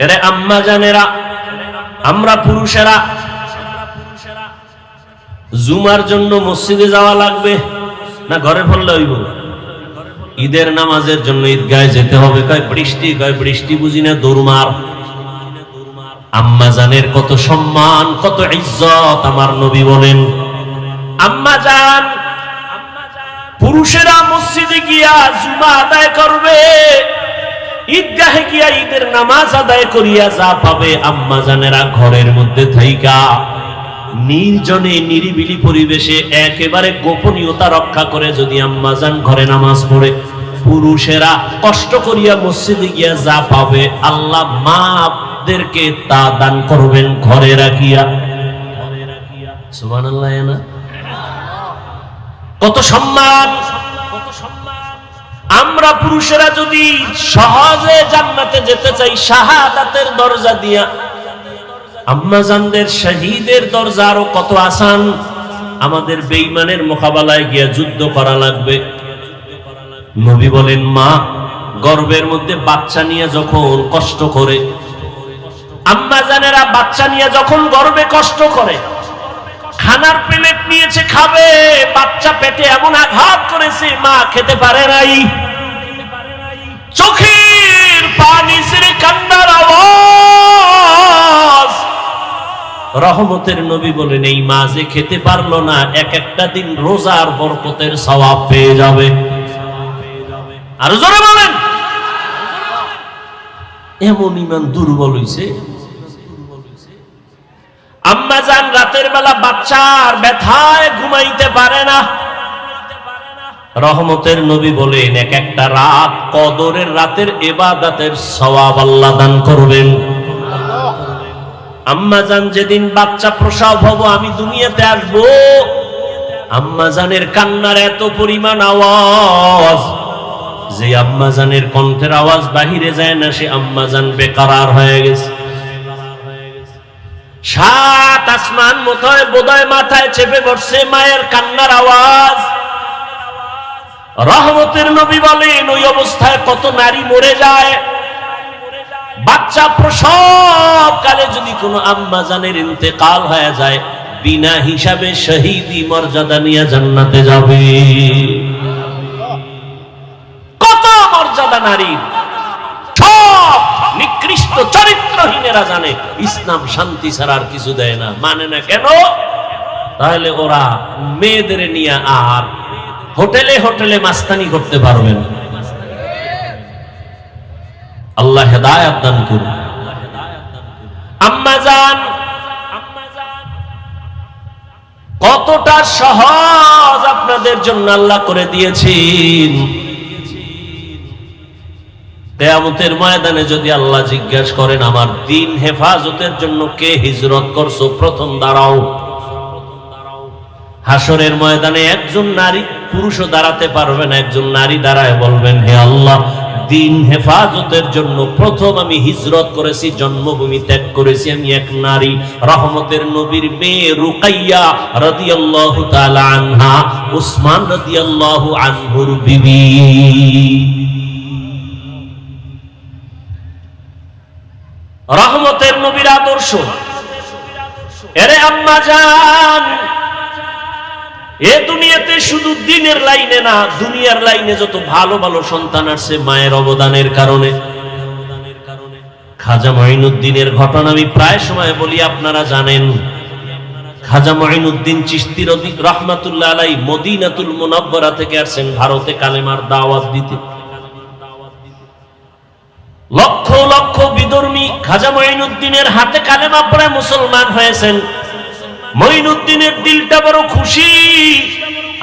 এরে আম্মা জানেরা, আমরা পুরুষেরা জুমার জন্য মসজিদে যাওয়া লাগবে না ঘরে পড়লে হইব? ঈদের নামাজের জন্য ঈদগাহে যেতে হবে। কয় বৃষ্টি বুঝি না, দৌড়মার। আম্মা জানের কত সম্মান, কত ইজ্জত আমার নবী বলেন। আম্মা জান, পুরুষেরা মসজিদে গিয়া জুমা আদায় করবে, ঈদগাহে গিয়া ঈদের নামাজ আদায় করিয়া যা পাবে, আম্মা জানেরা ঘরের মধ্যে থাইকা নির্জনে নিরিবিলি পরিবেশে একেবারে গোপনীয়তা রক্ষা করে যদি আম্মা জান ঘরে নামাজ পড়ে, পুরুষেরা কষ্ট করিয়া মসজিদে গিয়া যা পাবে আল্লাহ মাদেরকে তা দান করবেন ঘরে রাখিয়া। সুবহানাল্লাহ। না কত সম্মান! আমরা পুরুষেরা যদি সহজে জান্নাতে যেতে চাই শাহাদাতের দরজা দিয়া, আম্মা জানদের শহীদের দরজা আরো কত আসান। আমাদের বেঈমানের মোকাবেলায় গিয়া যুদ্ধ করা লাগবে। নবী বলেন, মা গর্ভের মধ্যে বাচ্চা নিয়ে যখন কষ্ট করে, আম্মা জানেরা বাচ্চা নিয়ে যখন গর্ভে কষ্ট করে, খানার প্লেট নিয়েছে খাবে, বাচ্চা পেটে এমন আঘাত করেছে মা খেতে পারে নাই, চোখের পানি ছেড়ে কান্নার আওয়াজ। রহমতের নবী বলেন, এই মা যে খেতে পারলো না, এক একটা দিন রোজার বরকতের সওয়াব পেয়ে যাবে। আর জোরে বলেন। এমন ইমান দুর্বল হইছে। আম্মা জান রাতের বেলা বাচ্চার ব্যথায় ঘুমাইতে পারে না। রহমতের নবী বলেন, এক একটা রাত কদরের রাতের ইবাদতের সওয়াব আল্লাহ দান করবেন। আম্মা জান যেদিন বাচ্চা প্রসব হব, আমি দুনিয়াতে আসবো, আম্মা জানের কান্নার এত পরিমাণ আওয়াজ যে আম্মা জানের কণ্ঠের আওয়াজ বাহিরে যায় না, সে আম্মা জান বেকরার হয়ে গেছে। সাত আসমান মোথায় বোধহয় মাথায় চেপে পড়ছে মায়ের কান্নার আওয়াজ। রহমতের নবী বলেন, ওই অবস্থায় কত নারী মরে যায়। বাচ্চা প্রসব কালে যদি কোনো আম্মা জানের ইন্তেকাল হয়ে যায়, বিনা হিসাবে শহীদি মর্যাদা নিয়ে জান্নাতে যাবে। কত মর্যাদা নারীর! সব নিকৃষ্ট চরিত্রহীনেরা জানে ইসলাম শান্তি ছাড়া আর কিছু দেয় না। মানে না কেন? তাহলে ওরা মেয়েদের নিয়ে আর হোটেলে হোটেলে মাস্তানি করতে পারবেন। আল্লাহ হেদায়েত দান করুন। আম্মা জান কতটা সহজ আপনাদের জন্য আল্লাহ করে দিয়েছেন। কিয়ামতের ময়দানে যদি আল্লাহ জিজ্ঞাসা করেন, আমার দ্বীন হেফাজতের জন্য কে হিজরত করছো, প্রথম দাঁড়াও। হাসরের ময়দানে একজন নারী পুরুষও দাঁড়াতে পারবে না, একজন নারী দাঁড়ায় বলবেন, হে আল্লাহ, দ্বীন হেফাজতের জন্য প্রথম আমি হিজরত করেছি, জন্মভূমি ত্যাগ করেছি, আমি এক নারী। রহমতের নবীর মেয়ে রুকাইয়া রাদিয়াল্লাহু তাআলা আনহা, উসমান রাদিয়াল্লাহু আনহুর বিবি। রহমতের নবীর আদর্শ। এরে আম্মা জান, এ দুনিয়াতে শুধু দ্বীনের লাইনে না, দুনিয়ার লাইনে যত ভালো ভালো সন্তান আসছে মায়ের অবদানের কারণে। খাজা মঈনুদ্দিনের ঘটনা আমি প্রায় সময় বলি, আপনারা জানেন। খাজা মঈনুদ্দিন চিশতি রাহমাতুল্লাহ আলাইহি মদিনাতুল মুনাওয়ারা থেকে আসছেন ভারতে কালেমার দাওয়াত দিতে। লক্ষ লক্ষ বিধর্মী খাজা মঈনুদ্দিনের হাতে কালেমা পড়ে মুসলমান হয়েছেন। মঈনুদ্দিনের দিলটা বড় খুশি।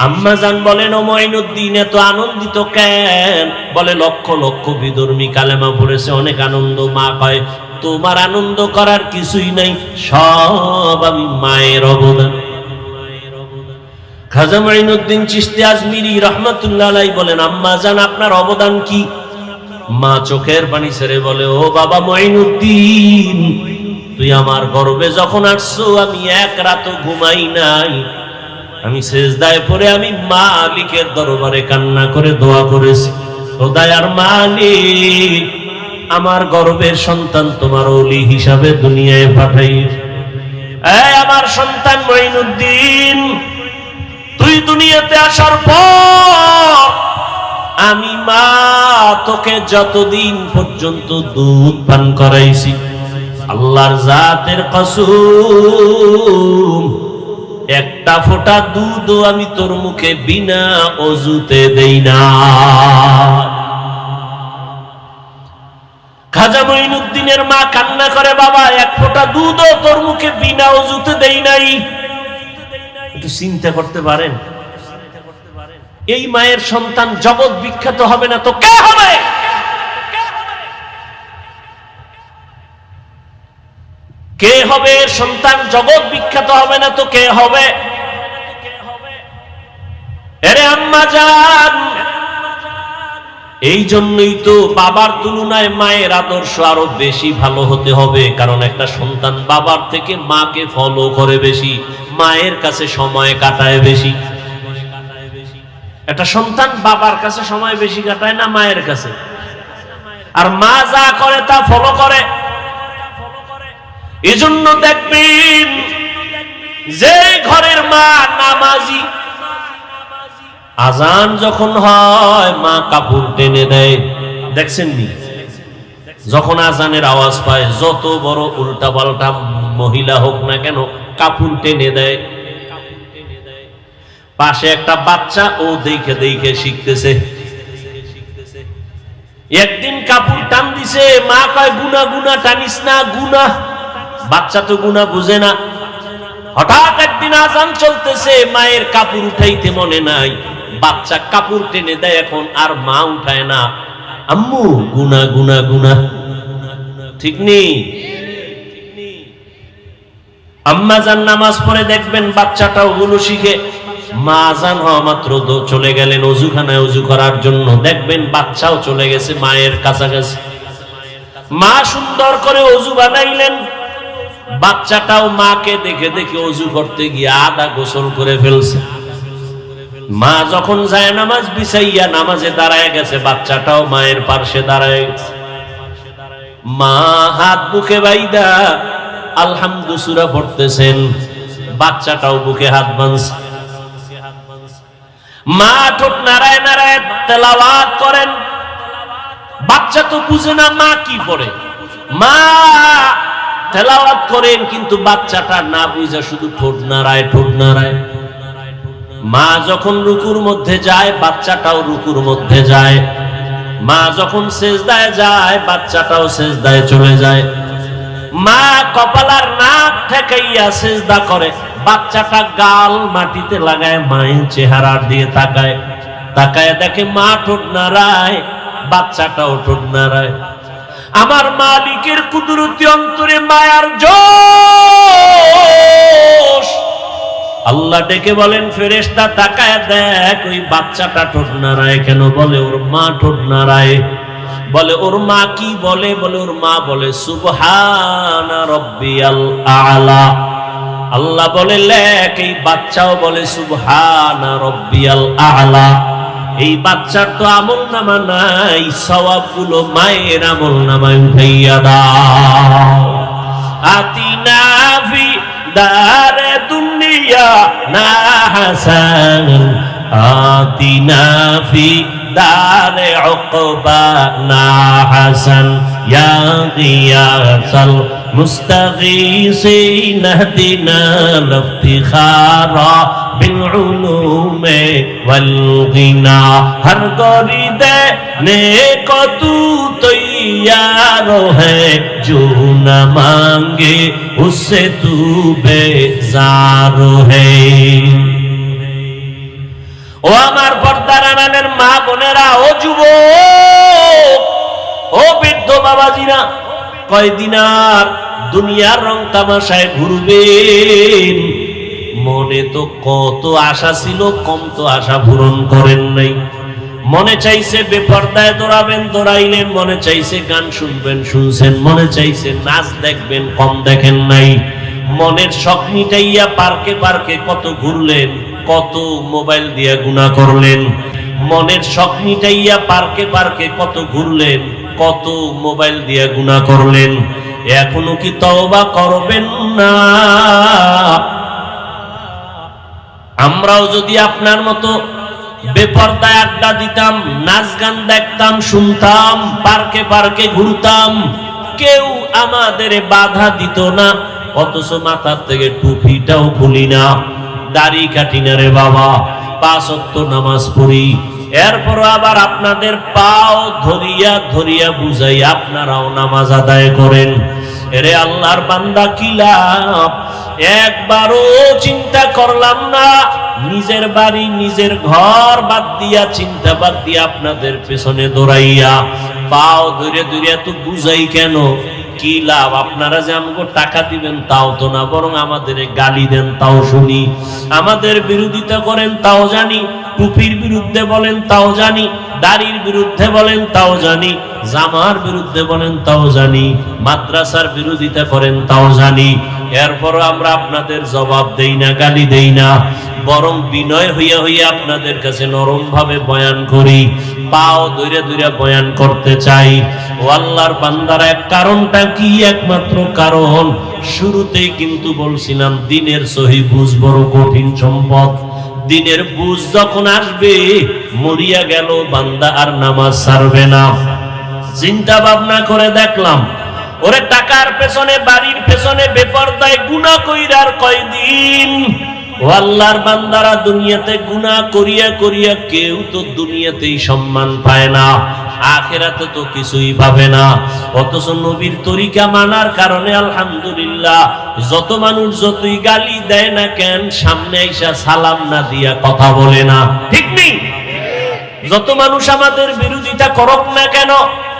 আম্মা জান বলেন, ও মঈনুদ্দিন এত আনন্দিত কেন? বলে, লক্ষ লক্ষ বিধর্মী কালেমা পড়েছে, অনেক আনন্দ। মা কয়, তোমার আনন্দ করার কিছুই নাই, সব আমি মায়ের অবদান। খাজা মঈনুদ্দিন চিশতি আজমিরি রাহমাতুল্লাহ আলাইহি বলেন, আম্মা জান আপনার অবদান কি? মা চোখের পানি ছেড়ে বলে, ও বাবা মঈনুদ্দিন, তুই আমার গর্ভে যখন আসছো, আমি এক রাতও ঘুমাই নাই। আমি সেজদায় পড়ে আমি মালিকের দরবারে কান্না করে দোয়া করেছি, ও দয়ার মালিক, আমার গর্ভের সন্তান তোমার ওলি হিসাবে দুনিয়ায় পাঠাইস। এই আমার সন্তান মঈনুদ্দিন, তুই দুনিয়াতে আসার পর আমি মা তোকে যতদিন পর্যন্ত দুধ পান করাইছি, আল্লাহর জাতের কসম, একটা ফোঁটা দুধও আমি তোর মুখে বিনা অজুতে দেই না। খাজা মঈনুদ্দিনের মা কান্না করে, বাবা এক ফোঁটা দুধও তোর মুখে বিনা অজুতে দেই নাই। একটু চিন্তা করতে পারেন, এই মায়ের সন্তান জগৎ বিখ্যাত হবে না তো কে হবে? কে হবে? সন্তান জগৎ বিখ্যাত হবে না তো কে হবে? আরে আম্মা জান, এই জন্যই তো বাবার তুলনায় মায়ের আদর্শ আরো বেশি ভালো হতে হবে। কারণ একটা সন্তান বাবার থেকে মাকে ফলো করে বেশি, মায়ের কাছে সময় কাটায় বেশি। একটা সন্তান বাবার কাছে সময় বেশি কাটায় না মায়ের কাছে? আর মা যা করে তা ফলো করে। এজন্য দেখবেন যে ঘরের মা নামাজি, আজান যখন হয় মা কাপড় টেনে দেয়। দেখছেন নি? যখন আজানের আওয়াজ পায়, যত বড় উল্টা পাল্টা মহিলা হোক না কেন, কাপড় টেনে দেয়। পাশে একটা বাচ্চা, ও দেখে দেখে শিখতেছে। একদিন কাপড় টান দিছে, মা কয় গুনা গুনা টানিস না, গুনা। বাচ্চা তো গুনা বুঝে না। হঠাৎ একদিন আজান চলতেছে, মায়ের কাপড় উঠাইতে মনে নাই, বাচ্চা কাপড় টেনে দেয়, এখন আর মা উঠায় না। আম্মু গুনা গুনা গুনা, ঠিক নেই? আম্মা জান নামাজ পড়ে, দেখবেন বাচ্চাটাও গুলো শিখে। মা আজান হওয়া মাত্র চলে গেলেন অজুখানায় অজু করার জন্য, দেখবেন বাচ্চাও চলে গেছে মায়ের কাছাকাছি। মা সুন্দর করে অজু বানাইলেন, বাচ্চাটাও মাকে দেখে দেখে অজু করতে গিয়ে আধা গোসল করে ফেলছে। মা যখন যায় নামাজ বিছাইয়া নামাজে দাঁড়ায় গেছে, বাচ্চাটাও মায়ের পাশে দাঁড়ায় গেছে। মা হাত বুকে বাইদা আলহামদু সূরা পড়তেছেন, বাচ্চাটাও বুকে হাত বাঁধছে। মা ঠোঁট নাড়ায় নাড়ায় তেলাওয়াত করেন। বাচ্চা তো বুঝে না মা কি পড়ে, মা তেলাওয়াত করেন, কিন্তু বাচ্চাটা না বুঝা শুধু ঠোঁট নাড়ায় ঠোঁট নাড়ায়। মা যখন রুকুর মধ্যে যায়, বাচ্চাটাও রুকুর মধ্যে যায়। মা যখন সেজদায় যায়, বাচ্চাটাও সেজদায় চলে যায়। মা কপালার নাক ঠেকাইয়া সেজদা করে, বাচ্চাটা গাল মাটিতে লাগায় মায়ের চেহারার দিয়ে তাকায়। তাকায় দেখে মা ঠোঁট নাড়ায়, বাচ্চাটাও ঠোঁট নাড়ায়। আমার মালিকের কুদরতি অন্তরে মায়ার জোশ। আল্লাহ ডেকে বলেন, ফেরেশতা তাকায় দেখ ওই বাচ্চাটা ঠোঁট নাড়ায় কেন? বলে ওর মা ঠোঁট নাড়ায়। বলে ওর মা কি বলে? বলে ওর মা বলে সুবহানা রাব্বিয়াল আ'লা। আল্লাহ বলে লেখ, এই বাচ্চাও বলে সুবহানা রাব্বিয়াল আ'লা। এই বাচ্চার তো আমল নামা নাই, সওয়াবগুলো মায়ের আমল নামায় উঠাইয়া দাও। আতিনা ফি দারে দুনিয়া না হাসান, আতিনা ফি দারে উকবা না হাসান, ইয়া গিয়াসাল মুস্তাগীসিন ইহদিনা লিফতিখারা বিল উলুমে ওয়াল গিনা। হর গরিদে নেক তু তৈয়ার হ্যায়, जो न मांगे उससे तू बेजार है। ও আমার পর্দার আড়ালের মা বোনেরা, ও যুবক, ও বৃদ্ধ বাবাজিরা, কয়দিন আর দুনিয়ার রং তামাশায় ঘুরবেন? মনে তো কত আশা ছিল, কম তো আশা পূরণ করেন নাই। মনে চাইছে বেপর্দায় দৌড়াবেন, দৌড়াইলেন। মনে চাইছে গান শুনবেন, শুনছেন। মনে চাইছে নাচ দেখবেন, কম দেখেন নাই। মনের শখ মিটাইয়া পার্কে পার্কে কত ঘুরলেন, কত মোবাইল দিয়া গুনাহ করলেন। মনের শখ মিটাইয়া পার্কে পার্কে কত ঘুরলেন, কত মোবাইল দিয়ে গুনাহ করলেন, এখনো কি তওবা করবেন না? আমরাও যদি আপনার মতো বেপরদায় আড্ডা দিতাম, নাচ গান দেখতাম, শুনতাম, পার্কে পার্কে ঘুরতাম, কেউ আমাদের বাধা দিত না, অথচ মাথার থেকে টুপিটাও খুলি না, দাড়ি কাটি না রে বাবা, 5 ওয়াক্ত নামাজ পড়ি, এরপর আবার আপনাদের পাও ধরিয়া ধরিয়া বুঝাই আপনারাও নামাজ আদায় করেন। এরে আল্লাহর বান্দা, কি লাভ? একবারও চিন্তা করলাম না, নিজের বাড়ি নিজের ঘর বাদ দিয়া, চিন্তা বাদ দিয়া আপনাদের পেছনে দৌড়াইয়া পাও ধরে ধরে এত বুঝাই কেন? কি লাভ? আপনারা যে আমাকে টাকা দিবেন তাও তো না, বরং আমাদের গালি দেন তাও শুনি, আমাদের বিরোধিতা করেন তাও জানি, টুপির বিরুদ্ধে বলেন তাও জানি, দাড়ির বিরুদ্ধে বলেন তাও জানি, জামার বিরুদ্ধে বলেন তাও জানি, মাদ্রাসার বিরোধিতা করেন তাও জানি, এরপর আমরা আপনাদের জবাব দেই না, গালি দেই না, বরং বিনয় হইয়া হইয়া আপনাদের কাছে নরম ভাবে বয়ান করি, পাও ধরে ধরে বয়ান করতে চাই। ও আল্লাহর বান্দারা, এক কারণটা কি? একমাত্র কারণ শুরুতেই কিন্তু বলছিলাম, দিনের সহি বুঝ বড় কঠিন সম্পদ। দিনের বুঝ যখন আসবে, মরিয়া গেল বান্দা আর নামাজ ছাড়বে না। চিন্তা ভাবনা করে দেখলাম, ওরে টাকার পেছনে, বাড়ির পেছনে বেপরদায় গুনাহ কইরা আর কয়দিন? ও আল্লাহর বান্দারা, দুনিয়াতে গুনাহ করিয়া করিয়া কেউ তো দুনিয়াতেই সম্মান পায় না, আখিরাতে তো কিছুই পাবে না। অথচ নবীর তরিকা মানার কারণে আলহামদুলিল্লাহ, যত মানুষ যতই গালি দেয় না কেন, সামনে আইসা সালাম না দিয়া কথা বলে না, ঠিক নেই? যত মানুষ আমাদের বিরোধিতা করুক না কেন,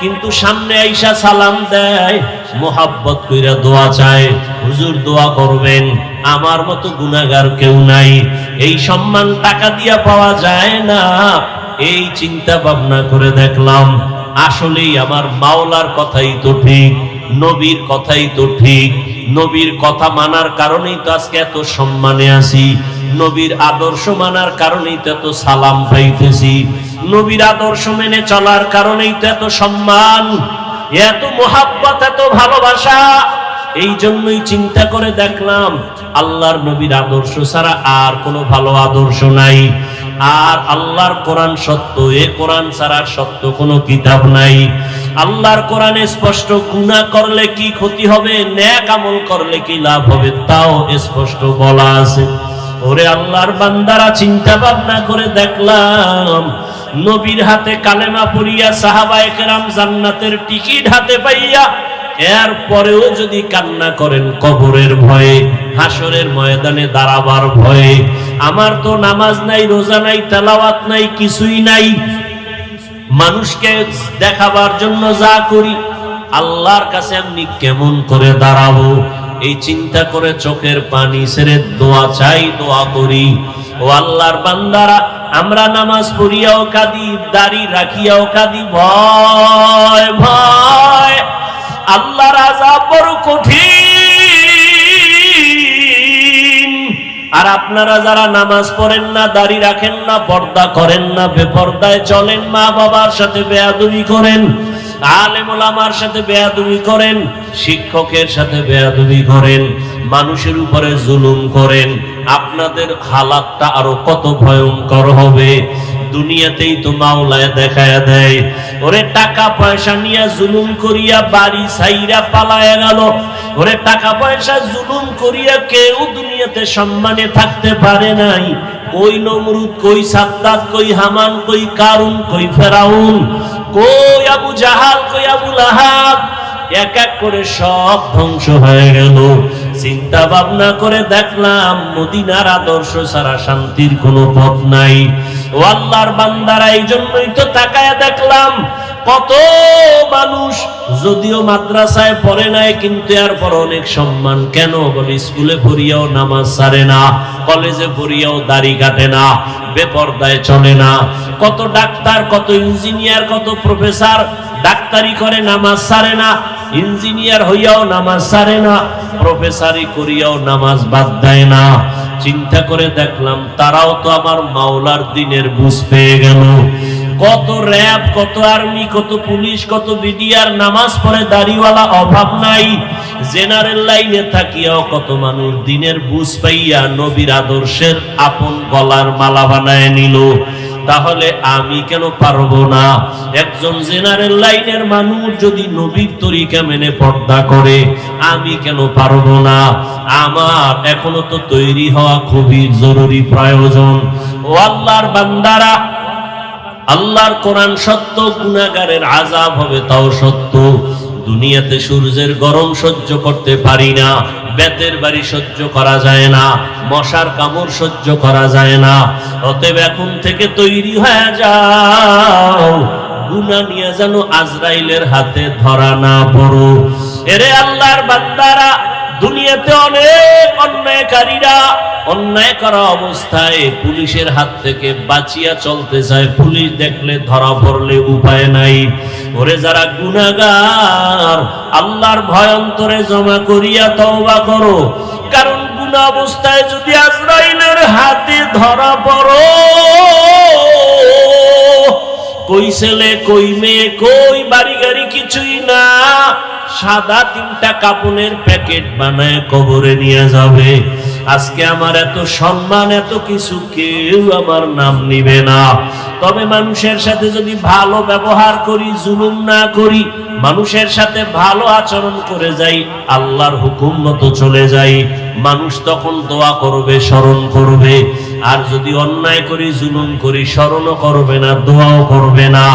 কিন্তু সামনে আইসা সালাম দেয়, মোহাব্বত কইরা দোয়া চায়, হুজুর দোয়া করবেন, আমার মতো গুনাহগার কেউ নাই। এই সম্মান টাকা দিয়া পাওয়া যায় না। এই চিন্তা ভাবনা করে দেখলাম, আসলেই আমার মাওলার কথাই তো ঠিক, নবীর কথাই তো ঠিক। নবীর কথা মানার কারণেই তো আজকে এত সম্মানে আছি, নবীর আদর্শ মানার কারণেই তো এত সালাম পাইতেছি, নবীর আদর্শ মেনে চলার কারণেই তো এত সম্মান, এত মোহাব্বত, এত ভালোবাসা। এই জন্যই চিন্তা করে দেখলাম, আল্লাহর নবীর আদর্শ ছাড়া আর কোনো ভালো আদর্শ নাই। আর আল্লাহর কোরআন সত্য, এ কোরআন ছাড়া সত্য কোনো কিতাব নাই। আল্লাহর কোরআনে স্পষ্ট, গুনাহ করলে কি ক্ষতি হবে, নেক আমল করলে কি লাভ হবে, তাও স্পষ্ট বলা আছে। ওরে আল্লাহর বান্দারা, চিন্তা ভাবনা করে দেখলাম, নবীর হাতে কালেমা পড়িয়া সাহাবায়ে কেরাম জান্নাতের টিকিট হাতে পাইয়া, এরপরেও যদি কান্না করেন কবরের ভয়ে, হাসরের ময়দানে দাঁড়াবার ভয়ে, আমার তো নামাজ নাই, রোজা নাই, তেলাওয়াত নাই, কিছুই নাই, মানুষকে দেখাবার জন্য যা করি, আল্লাহর কাছে আমি কেমন করে দাঁড়াবো, এই চিন্তা করে চোখের পানি ছেড়ে দোয়া চাই, দোয়া করি। ও আল্লাহর বান্দারা, আমরা নামাজ পড়িয়াও কাঁদি, দাড়ি রাখিয়াও কাঁদি, ভয় ভয়, আল্লাহর আযাব বড় কঠিন। আর আপনারা যারা নামাজ পড়েন না, দাড়ি রাখেন না, পর্দা করেন না, বেপর্দায় চলেন, মা বাবার সাথে বেয়াদবি করেন, আলেম ওলামার সাথে বেয়াদবি করেন, শিক্ষকের সাথে বেয়াদবি করেন, মানুষের উপরে জুলুম করেন, আপনাদের হালাতটা আরো কত ভয়ঙ্কর হবে। দুনিয়াতেই তো মাওলায় দেখায়া দেয়, ওরে টাকা পয়সা নিয়ে জুলুম করিয়া বাড়ি ছাইরা পালায়া গেল, ওরে টাকা পয়সা জুলুম করিয়া কেউ দুনিয়াতে সম্মানে থাকতে পারে নাই। কই নমরুদ, কই সাদ্দাত, কই হামান, কই কারুন, কই ফেরাউন, কই আবু জাহাল, কই আবু লাহাব, এক এক করে সব ধ্বংস হয়ে গেল। চিন্তা ভাবনা করে দেখলাম, মদিনার আদর্শ ছাড়া শান্তির কোনো পথ নাই। ও আল্লাহর বান্দারা, এই জন্যই তো তাকায় দেখলাম, কত মানুষ যদিও মাদ্রাসায় পড়ে নাই, কিন্তু এরপর অনেক সম্মান। কেন? বলে স্কুলে পড়িয়াও নামাজ ছাড়ে না, কলেজে পড়িয়াও দাড়ি কাটে না, বেপরদায় চলে না। কত ডাক্তার, কত ইঞ্জিনিয়ার, কত প্রফেসর ডাক্তারি করে, নামাজ ছাড়ে না, ইঞ্জিনিয়ার হইয়াও নামাজ ছাড়ে না, প্রফেসরি করিয়াও নামাজ বাদ দেয় না। চিন্তা করে দেখলাম, তারাও তো আমার মাওলার দিনের বুঝ পেয়ে গেল। কত র্যাব, কত আর্মি, কত পুলিশ, কত বিডিআর নামাজ পড়ে দাড়িওয়ালা, অভাব নাই। জেনারেল লাইনে থাকিয়াও কত মানুষ দিনের বুঝ পাইয়া নবীর আদর্শের আপন গলার মালা বানায় নিল। তাহলে আমি কেন পারবো না? একজন জেনারেল লাইনের মানুষ যদি নবীর তরিকা মেনে পর্দা করে, আমি কেন পারবো না? আমার এখনো তো তৈরি হওয়া খুবই জরুরি, প্রয়োজন। ও আল্লাহর বান্দারা, আল্লাহর কোরআন সত্য, গুনাহগারের আযাব হবে তাও সত্য। দুনিয়াতে সূর্যের গরম সহ্য করতে পারি না, বেতের বাড়ি সহ্য করা যায় না, মশার কামড় সহ্য করা যায় না। অতএব এখন থেকে তৈরি হয়ে যাও, গুনাহ নিয়ে যেন আজরাইলের হাতে ধরা না পড়ো। এরে আল্লাহর বান্দারা, দুনিয়াতে অনেক অন্যায়কারীরা অন্যায় করা অবস্থায় পুলিশের হাত থেকে বাঁচিয়া চলতে চায়। পুলিশ দেখলে ধরা পড়লে উপায় নাই। ওরে যারা গুনাহগার, আল্লাহর ভয় অন্তরে জমা করিয়া তওবা করো, কারণ গুনাহ অবস্থায় যদি আজরাইলের হাতে ধরা পড়ো, কই ছেলে, কই মেয়ে, কই বাড়ি গাড়ি কিছুই না, সাদা 3টা কাপড়ের প্যাকেট বানায় কবরে নিয়ে যাবে। আজকে আমার এত সম্মান, এত কিছু, কেউ আমার নাম নিবে না। তবে মানুষের সাথে যদি ভালো ব্যবহার করি, জুলুম না করি, মানুষের সাথে ভালো আচরণ করে যাই, আল্লাহর হুকুম মতো চলে যাই, মানুষ তখন দোয়া করবে, স্মরণ করবে। আর যদি অন্যায় করি, জুলুম করি, স্মরণও করবে না, দোয়াও করবে না,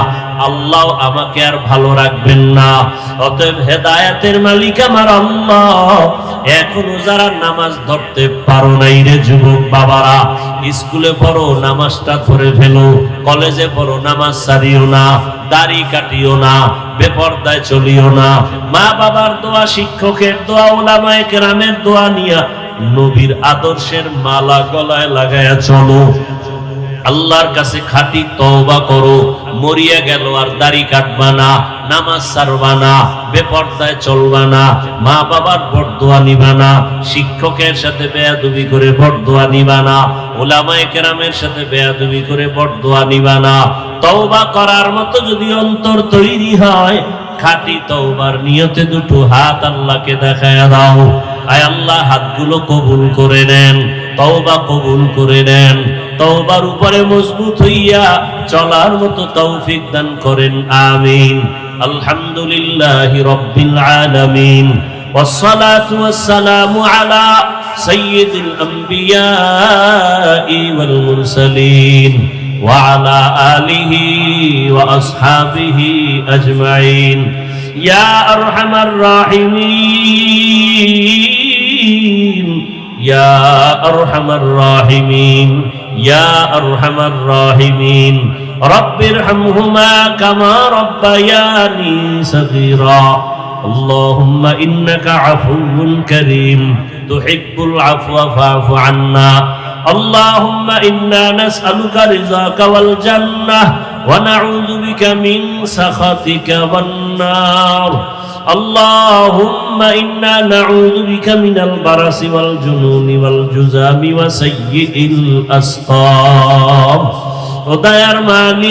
আল্লাহ আমাকে আর ভালো রাখবেন না। অতএব হেদায়েতের মালিক আমার আল্লাহ। এখনো যারা নামাজ ধরতে পারো নাই রে যুবক বাবারা, স্কুলে পড়ো, নামাজটা ধরে ফেলো। কলেজে পড়ো, নামাজ ছাড়িও না, দাড়ি কাটিও না, বেপরদায় চলিও না। মা বাবার দোয়া, শিক্ষকের দোয়া, উলামায়ে কেরামের দোয়া নিয়া নবীর আদর্শের মালা গলায় লাগায়া চলো। আল্লাহর কাছে খাঁটি তওবা করো। মরিয়া গেল আর দাড়ি কাটবা না, নামাজ ছাড়বা না, বেপরদায় চলবা না, মা বাবার বরদোয়া নিবা না, শিক্ষকের সাথে বেয়াদবি করে বরদোয়া নিবা না, উলামায়ে কেরামের সাথে বেয়াদবি করে বরদোয়া নিবা না। তওবা করার মতো যদি অন্তর তৈরি হয়, খাঁটি তওবার নিয়তে দুটো হাত আল্লাহকে দেখায়া দাও। আয় আল্লাহ, হাতগুলো কবুল করে নেন, তওবা কবুল করে নেন। তওবার উপরে মজবুত হইয়া চলার মতো তৌফিক দান করেন, আমিন। আলহামদুলিল্লাহি রাব্বিল আলামিন, والصلاة والسلام على سيد الأنبياء والمرسلين وعلى آله وأصحابه أجمعين يا أرحم الراحمين يا أرحم الراحمين يا أرحم الراحمين رب ارحمهما كما ربياني صغيرا اللهم إنك عفو كريم تحب العفو فاعف عنا اللهم إنا نسألك رضاك والجنة ونعوذ بك من سخطك والنار اللهم إنا نعوذ بك من البرص والجنون والجذام وسيء الأسقام ودير মালিক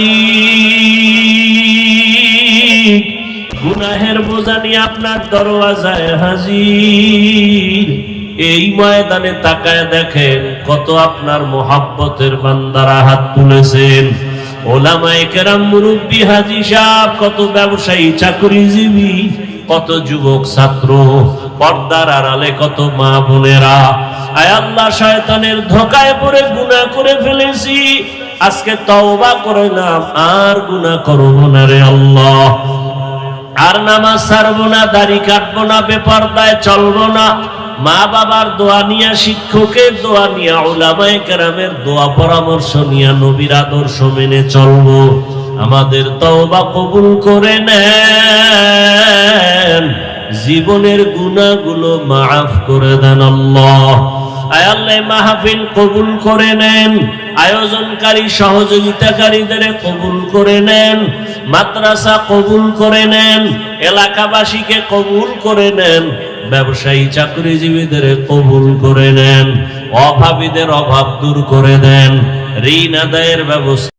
গুনাহের বোঝা নিয়ে আপনার দরওয়াজায় হাজির। এই ময়দানে তাকায় দেখেন কত আপনার মোহাব্বতের বান্দারা হাত তুলেছেন। ওলামায়ে কেরাম, মুরব্বী, হাজী সাহেব, কত ব্যবসায়ী, চাকরিজীবী, কত যুবক ছাত্র, পর্দার আড়ালে কত মা বোনেরা। আয় আল্লাহ, শয়তানের ধোঁকায় পড়ে গুনাহ করে ফেলেছি, আজকে তওবা করলাম, আর গুনাহ করব না রে আল্লাহ। আর নামাজ ছাড়বো না, দাড়ি কাটবো না, বেপরদায় চলবো না। মা বাবার দোয়া নিয়া, শিক্ষকের দোয়া নিয়া, উলামায়ে কেরামের দোয়া পরামর্শ নিয়া নবীর আদর্শ মেনে চলবো। আমাদের তওবা কবুল করে নেন, জীবনের গুনাহগুলো মাফ করে দেন আল্লাহ। আয় আল্লাহ, মাহফিল কবুল করে নেন, আয়োজনকারী সহযোগিতাকারীদের কবুল করে নেন, মাদ্রাসা কবুল করে নেন, এলাকাবাসীকে কবুল করে নেন, ব্যবসায়ী চাকরিজীবীদের কবুল করে নেন, অভাবীদের অভাব দূর করে দেন, ঋণ আদায়ের ব্যবস্থা